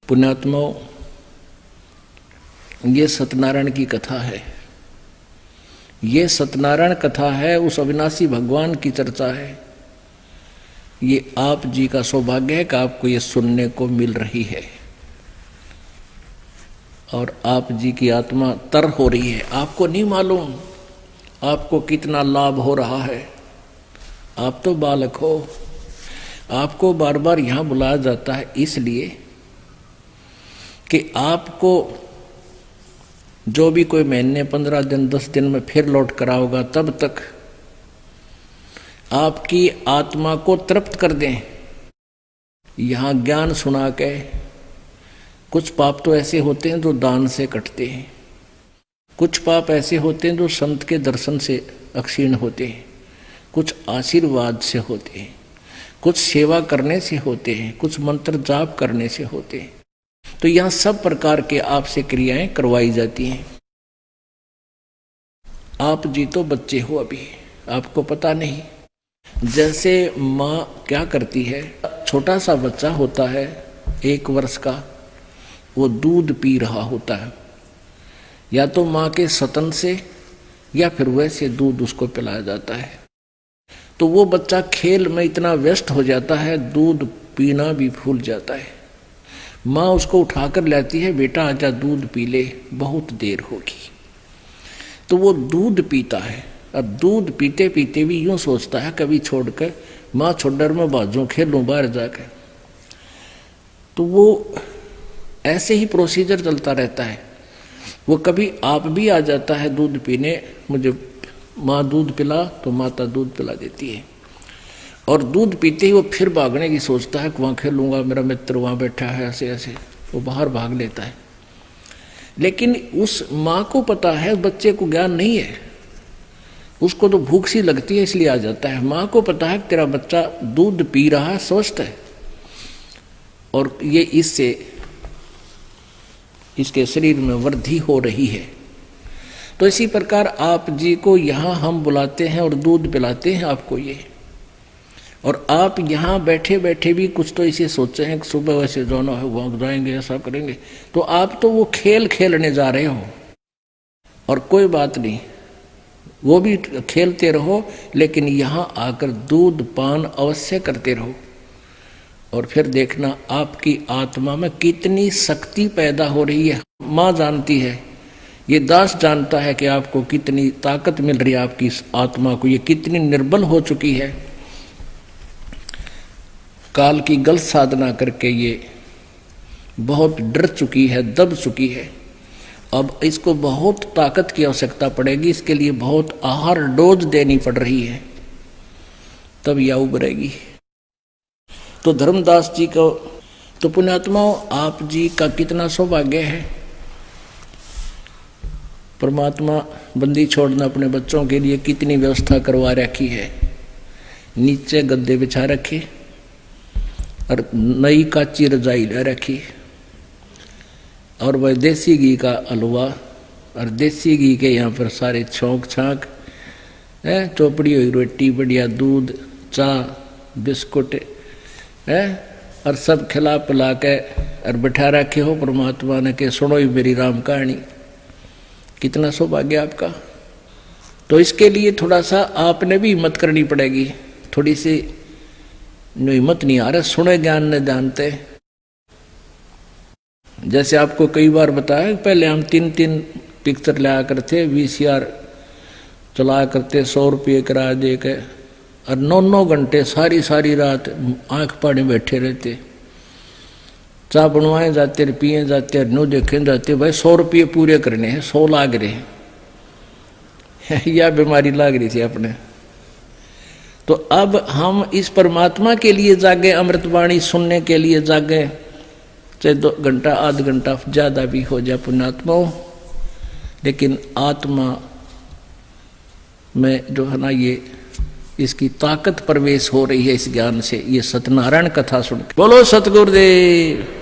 पुण्यात्माओं, ये सत्यनारायण की कथा है। ये सत्यनारायण कथा है, उस अविनाशी भगवान की चर्चा है। ये आप जी का सौभाग्य है कि आपको ये सुनने को मिल रही है और आप जी की आत्मा तर हो रही है। आपको नहीं मालूम आपको कितना लाभ हो रहा है। आप तो बालक हो। आपको बार बार यहाँ बुलाया जाता है इसलिए कि आपको जो भी कोई महीने 15 दिन 10 दिन में फिर लौट कर आओगा, तब तक आपकी आत्मा को तृप्त कर दें। यहाँ ज्ञान सुना के कुछ पाप तो ऐसे होते हैं जो दान से कटते हैं, कुछ पाप ऐसे होते हैं जो संत के दर्शन से अक्षीण होते हैं, कुछ आशीर्वाद से होते हैं, कुछ सेवा करने से होते हैं, कुछ मंत्र जाप करने से होते हैं। तो यहाँ सब प्रकार के आपसे क्रियाएं करवाई जाती हैं। आप जी तो बच्चे हो, अभी आपको पता नहीं। जैसे माँ क्या करती है, छोटा सा बच्चा होता है 1 वर्ष का, वो दूध पी रहा होता है, या तो माँ के स्तन से या फिर वैसे दूध उसको पिलाया जाता है। तो वो बच्चा खेल में इतना व्यस्त हो जाता है, दूध पीना भी भूल जाता है। माँ उसको उठाकर लाती है, बेटा आजा दूध पी ले, बहुत देर होगी। तो वो दूध पीता है। अब दूध पीते पीते भी यूं सोचता है कभी छोड़कर माँ छोड़कर मैं बाजू खेलूं बाहर जाकर। तो वो ऐसे ही प्रोसीजर चलता रहता है। वो कभी आप भी आ जाता है दूध पीने, मुझे माँ दूध पिला, तो माता दूध पिला देती है। और दूध पीते ही वो फिर भागने की सोचता है कि वहाँ खेलूंगा, मेरा मित्र वहाँ बैठा है, ऐसे ऐसे वो बाहर भाग लेता है। लेकिन उस माँ को पता है बच्चे को ज्ञान नहीं है, उसको तो भूख सी लगती है इसलिए आ जाता है। माँ को पता है कि तेरा बच्चा दूध पी रहा है, स्वस्थ है, और ये इससे इसके शरीर में वृद्धि हो रही है। तो इसी प्रकार आप जी को यहाँ हम बुलाते हैं और दूध पिलाते हैं आपको ये। और आप यहाँ बैठे बैठे भी कुछ तो इसे सोचे हैं कि सुबह वैसे जाना है, वहाँ जाएंगे, ऐसा करेंगे। तो आप तो वो खेल खेलने जा रहे हो, और कोई बात नहीं, वो भी खेलते रहो, लेकिन यहाँ आकर दूध पान अवश्य करते रहो। और फिर देखना आपकी आत्मा में कितनी शक्ति पैदा हो रही है। माँ जानती है, ये दास जानता है कि आपको कितनी ताकत मिल रही है, आपकी आत्मा को ये कितनी निर्बल हो चुकी है। काल की गलत साधना करके ये बहुत डर चुकी है, दब चुकी है। अब इसको बहुत ताकत की आवश्यकता पड़ेगी, इसके लिए बहुत आहार डोज देनी पड़ रही है, तब यह उभरेगी। तो धर्मदास जी को, तो पुण्यात्माओं, आप जी का कितना सौभाग्य है। परमात्मा बंदी छोड़ना अपने बच्चों के लिए कितनी व्यवस्था करवा रखी है। नीचे गद्दे बिछा रखे और नई काची रजाई ले रखी, और वह देसी घी का हलवा, और देसी घी के यहाँ पर सारे छौंक छाँक है, चौपड़ी हुई रोटी, बढ़िया दूध, चाय, बिस्कुट है, और सब खिला पिला के और बैठा रखे हो परमात्मा ने के सुनो ही मेरी राम कहानी। कितना सौभाग्य आपका। तो इसके लिए थोड़ा सा आपने भी हिम्मत करनी पड़ेगी। थोड़ी सी हिम्मत नहीं आ रहा, सुने ज्ञान ने जानते। जैसे आपको कई बार बताया, पहले हम 3 पिक्चर लाया करते, VCR चलाया करते, 100 रुपये किराया दे के, और 9 घंटे सारी रात आंख पाड़े बैठे रहते। चाय बनवाए जाते, पिए जाते, नो देखे जाते। भाई 100 रुपये पूरे करने हैं, 100 लाग रहे हैं यह बीमारी लाग रही थी अपने। तो अब हम इस परमात्मा के लिए जागे, अमृतवाणी सुनने के लिए जागे, चाहे 2 घंटा आध घंटा ज़्यादा भी हो जाए पुण्यात्माओं, लेकिन आत्मा में जो है ना, ये इसकी ताकत प्रवेश हो रही है इस ज्ञान से। ये सत्यनारायण कथा सुन के बोलो सतगुरुदेव।